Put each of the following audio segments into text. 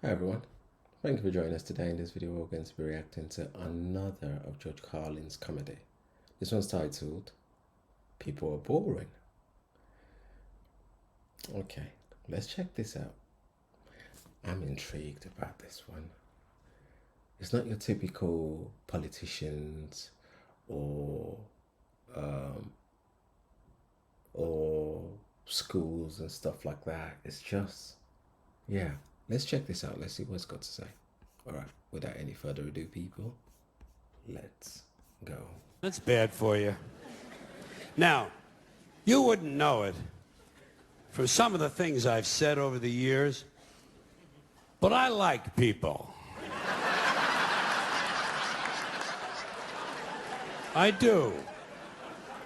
Hi everyone, thank you for joining us today. In this video we're going to be reacting to another of George Carlin's comedy. This one's titled People Are Boring. Okay, let's check this out. I'm intrigued about this one. It's not your typical politicians or schools and stuff like that. It's just, yeah, let's check this out. Let's see what it's got to say. All right, without any further ado, people, let's go. That's bad for you. Now, you wouldn't know it for some of the things I've said over the years, but I like people. I do.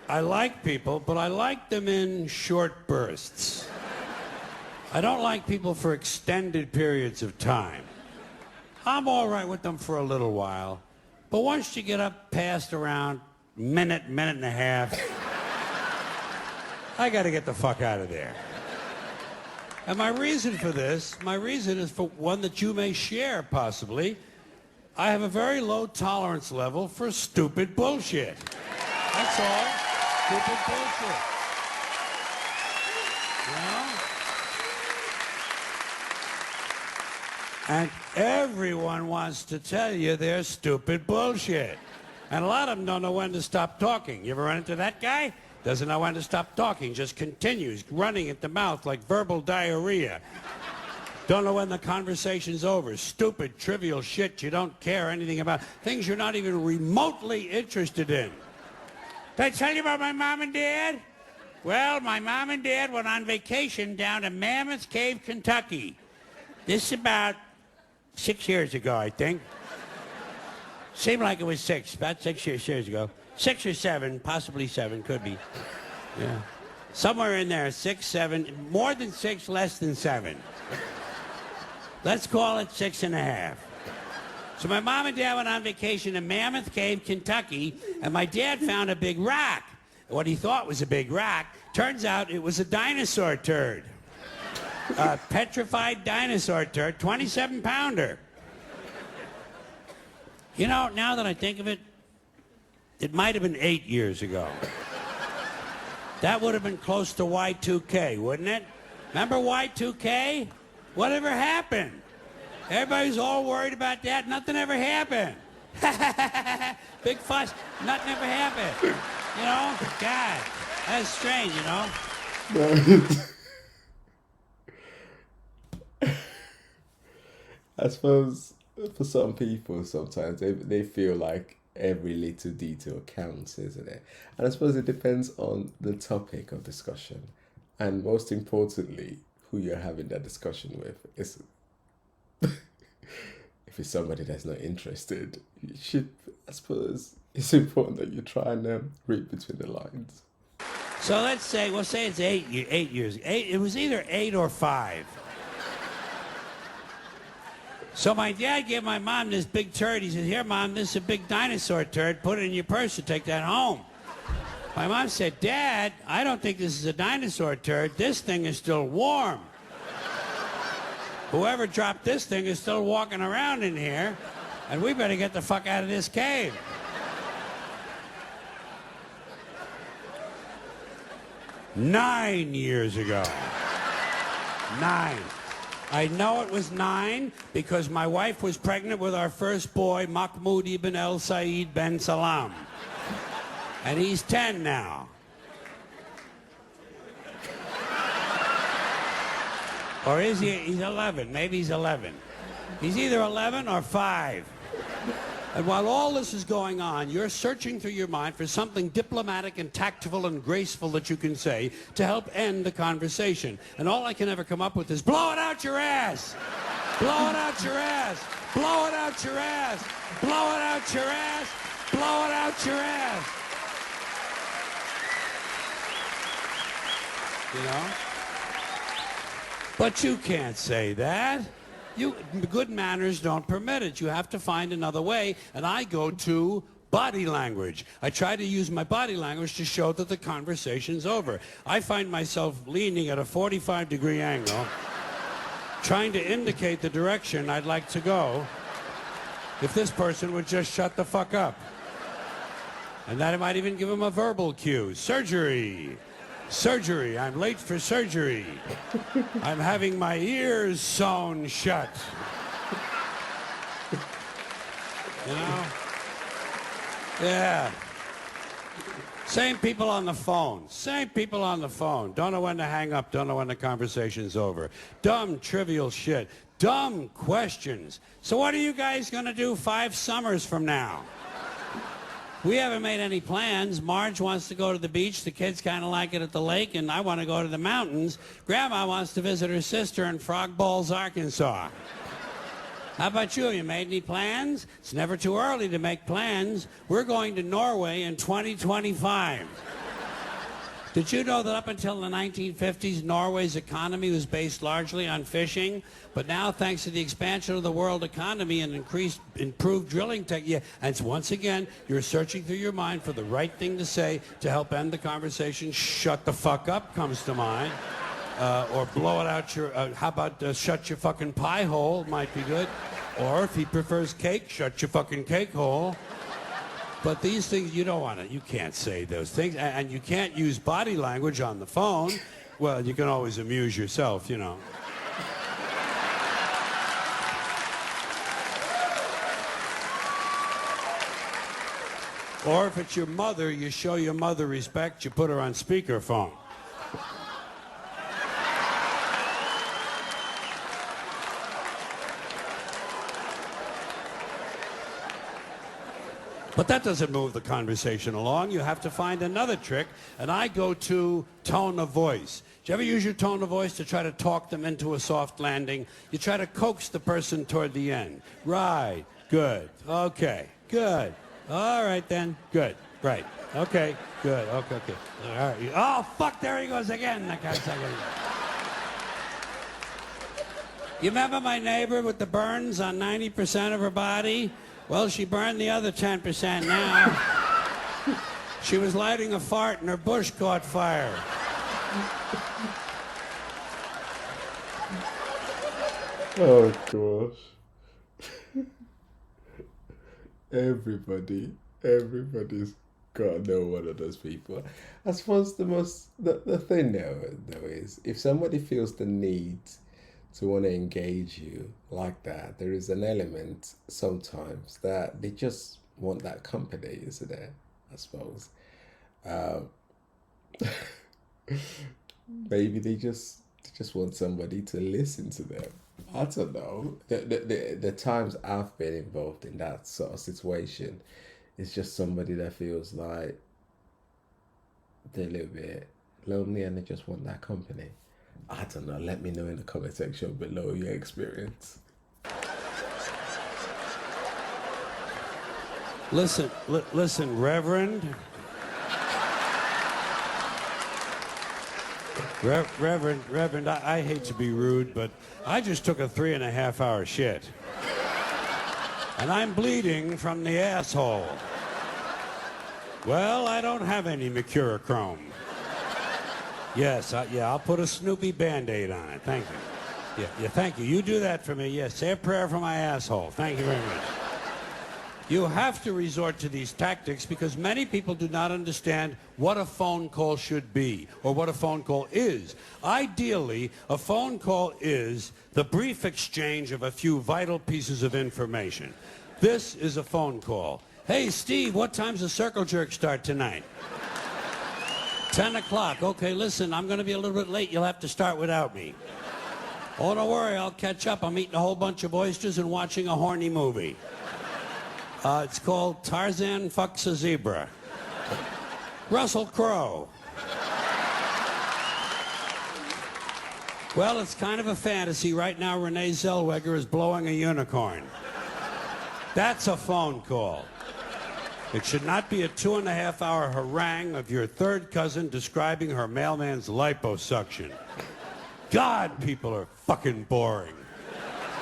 I like people, but I like them in short bursts. I don't like people for extended periods of time. I'm all right with them for a little while, but once you get up past around minute and a half, I got to get the fuck out of there. And my reason for this, my reason is for one that you may share, possibly. I have a very low tolerance level for stupid bullshit. That's all. Stupid bullshit. You know? And everyone wants to tell you their stupid bullshit. And a lot of them don't know when to stop talking. You ever run into that guy? Doesn't know when to stop talking, just continues running at the mouth like verbal diarrhea. Don't know when the conversation's over. Stupid, trivial shit you don't care anything about. Things you're not even remotely interested in. Did I tell you about my mom and dad? Well, my mom and dad went on vacation down to Mammoth Cave, Kentucky. This is about 6 years ago, I think. Seemed like it was about 6 years ago. 6 or 7, possibly 7, could be. Yeah. Somewhere in there, 6, 7, more than 6, less than 7. Let's call it 6.5. So my mom and dad went on vacation in Mammoth Cave, Kentucky, and my dad found a big rock. What he thought was a big rock, turns out it was a dinosaur turd. A petrified dinosaur turd, 27-pounder. You know, now that I think of it, it might have been 8 years ago. That would have been close to Y2K, wouldn't it? Remember Y2K? Whatever happened? Everybody's all worried about that. Nothing ever happened. Big fuss. Nothing ever happened. You know? God, that's strange, you know? I suppose for some people, sometimes they feel like every little detail counts, isn't it? And I suppose it depends on the topic of discussion, and most importantly, who you're having that discussion with. If it's somebody that's not interested, you should, I suppose, it's important that you try and read between the lines. So let's say, we'll say it's 8 years. It was either 8 or 5. So my dad gave my mom this big turd. He said, "Here, Mom, this is a big dinosaur turd. Put it in your purse and take that home." My mom said, "Dad, I don't think this is a dinosaur turd. This thing is still warm. Whoever dropped this thing is still walking around in here, and we better get the fuck out of this cave." 9 years ago. 9. I know it was 9 because my wife was pregnant with our first boy, Mahmoud ibn El Said ben Salam. And he's 10 now. Or is he? He's 11. Maybe he's 11. He's either 11 or 5. And while all this is going on, you're searching through your mind for something diplomatic and tactful and graceful that you can say to help end the conversation. And all I can ever come up with is, blow it out your ass! Blow it out your ass! Blow it out your ass! Blow it out your ass! Blow it out your ass! You know? But you can't say that. Good manners don't permit it. You have to find another way, and I go to body language. I try to use my body language to show that the conversation's over. I find myself leaning at a 45-degree angle trying to indicate the direction I'd like to go if this person would just shut the fuck up. And that I might even give him a verbal cue. Surgery. Surgery. I'm late for surgery. I'm having my ears sewn shut. You know? Yeah. Same people on the phone. Same people on the phone. Don't know when to hang up. Don't know when the conversation's over. Dumb, trivial shit. Dumb questions. So what are you guys going to do 5 summers from now? We haven't made any plans. Marge wants to go to the beach. The kids kind of like it at the lake, and I want to go to the mountains. Grandma wants to visit her sister in Frog Balls, Arkansas. How about you? Have you made any plans? It's never too early to make plans. We're going to Norway in 2025. Did you know that up until the 1950s, Norway's economy was based largely on fishing? But now, thanks to the expansion of the world economy and improved drilling technique, and once again, you're searching through your mind for the right thing to say to help end the conversation. Shut the fuck up comes to mind. Or blow it out your, how about shut your fucking pie hole, might be good. Or if he prefers cake, shut your fucking cake hole. But these things, you don't want to, you can't say those things. And you can't use body language on the phone. Well, you can always amuse yourself, you know. Or if it's your mother, you show your mother respect, you put her on speakerphone. But that doesn't move the conversation along. You have to find another trick, and I go to tone of voice. Do you ever use your tone of voice to try to talk them into a soft landing? You try to coax the person toward the end. Right. Good. Okay. Good. All right, then. Good. Right. Okay. Good. Okay. Okay. All right. Oh, fuck, there he goes again. That guy's again. You remember my neighbor with the burns on 90% of her body? Well, she burned the other 10% now. She was lighting a fart and her bush caught fire. Oh, gosh. Everybody's got to know one of those people. I suppose the thing though is, if somebody feels the need to want to engage you like that, there is an element sometimes that they just want that company, isn't there? I suppose. Maybe they just want somebody to listen to them. I don't know. The times I've been involved in that sort of situation, it's just somebody that feels like they're a little bit lonely and they just want that company. I don't know. Let me know in the comment section below your experience. Listen, Reverend. Reverend, I hate to be rude, but I just took a 3.5-hour shit. And I'm bleeding from the asshole. Well, I don't have any mercurochrome. Yes, I'll put a Snoopy Band-Aid on it. Thank you. Yeah, thank you. You do that for me. Yes, say a prayer for my asshole. Thank you very much. You have to resort to these tactics because many people do not understand what a phone call should be or what a phone call is. Ideally, a phone call is the brief exchange of a few vital pieces of information. This is a phone call. Hey, Steve, what time's the circle jerk start tonight? 10 o'clock. Okay, listen, I'm going to be a little bit late. You'll have to start without me. Oh, don't worry, I'll catch up. I'm eating a whole bunch of oysters and watching a horny movie. It's called Tarzan Fucks a Zebra. Russell Crowe. Well, it's kind of a fantasy. Right now, Renee Zellweger is blowing a unicorn. That's a phone call. It should not be a 2.5-hour harangue of your third cousin describing her mailman's liposuction. God, people are fucking boring.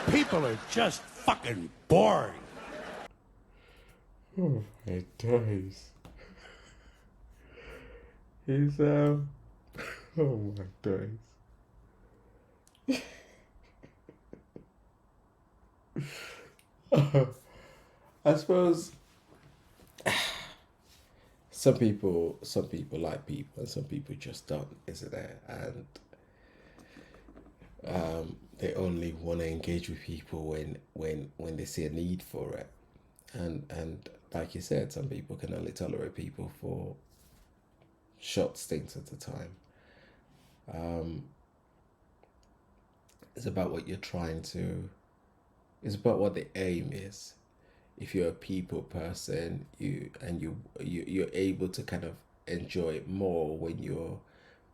People are just fucking boring. Oh my days. He's oh my days. I suppose some people like people and some people just don't, isn't there? And they only want to engage with people when they see a need for it. And like you said, some people can only tolerate people for short stints at a time. It's about what you're trying to. It's about what the aim is. If you're a people person, you're able to kind of enjoy it more when you're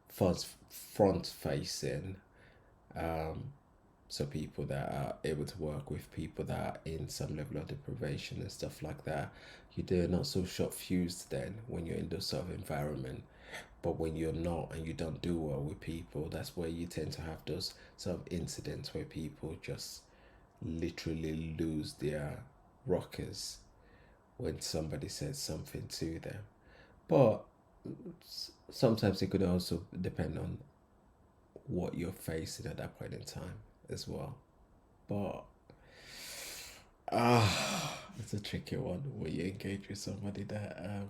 front facing. So people that are able to work with people that are in some level of deprivation and stuff like that, you're not so short fused then when you're in those sort of environment. But when you're not and you don't do well with people, that's where you tend to have those sort of incidents where people just literally lose their rockers when somebody says something to them. But sometimes it could also depend on what you're facing at that point in time as well. But it's a tricky one where you engage with somebody that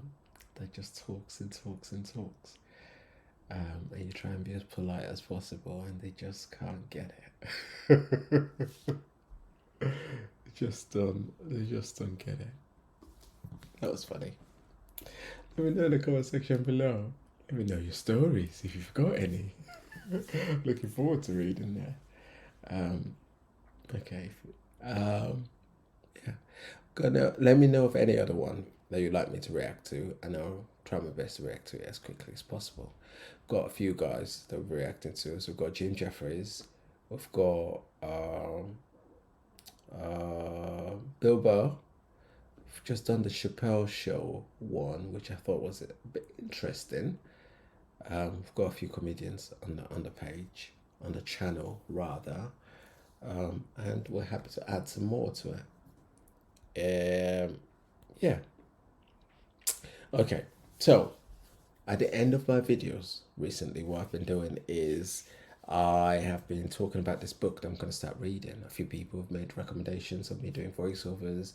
just talks and talks and talks. And you try and be as polite as possible, and they just can't get it. They just don't get it. That was funny. Let me know in the comment section below. Let me know your stories if you've got any. Looking forward to reading that. Okay. Yeah. Gonna let me know of any other one that you'd like me to react to, and I'll try my best to react to it as quickly as possible. Got a few guys that we're reacting to. So we've got Jim Jeffries, we've got Bill Burr. We've just done the Chappelle Show one, which I thought was a bit interesting. We've got a few comedians on the page, on the channel rather, and we're happy to add some more to it. Yeah. Okay, so at the end of my videos recently, what I've been doing is I have been talking about this book that I'm going to start reading. A few people have made recommendations of me doing voiceovers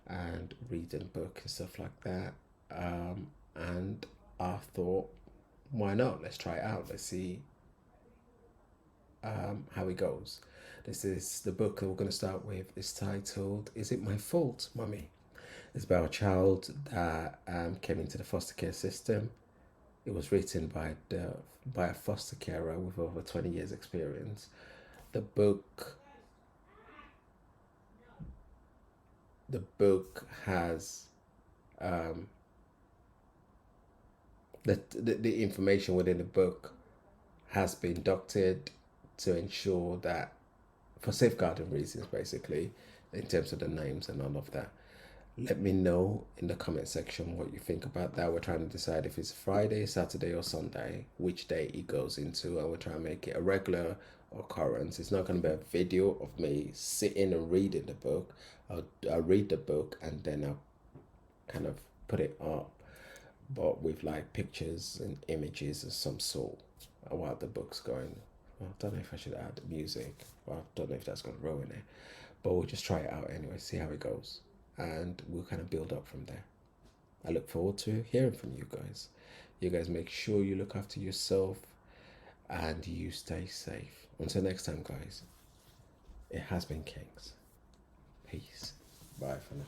and reading a book and stuff like that. And I thought, why not? Let's try it out. Let's see how it goes. This is the book that we're going to start with. It's titled, Is It My Fault, Mummy? It's about a child that came into the foster care system. It was written by a foster carer with over 20 years experience. The book has the information within the book has been doctored to ensure that, for safeguarding reasons basically, in terms of the names and all of that. Let me know in the comment section what you think about that. We're trying to decide if it's Friday, Saturday, or Sunday, which day it goes into, and we're trying to make it a regular occurrence. It's not going to be a video of me sitting and reading the book. I'll read the book and then I'll kind of put it up, but with like pictures and images of some sort while the book's going. Well, I don't know if I should add music. Well, I don't know if that's going to ruin it, but we'll just try it out anyway, see how it goes, and we'll kind of build up from there. I look forward to hearing from you guys. You guys make sure you look after yourself and you stay safe. Until next time, guys, it has been Kings. Peace. Bye for now.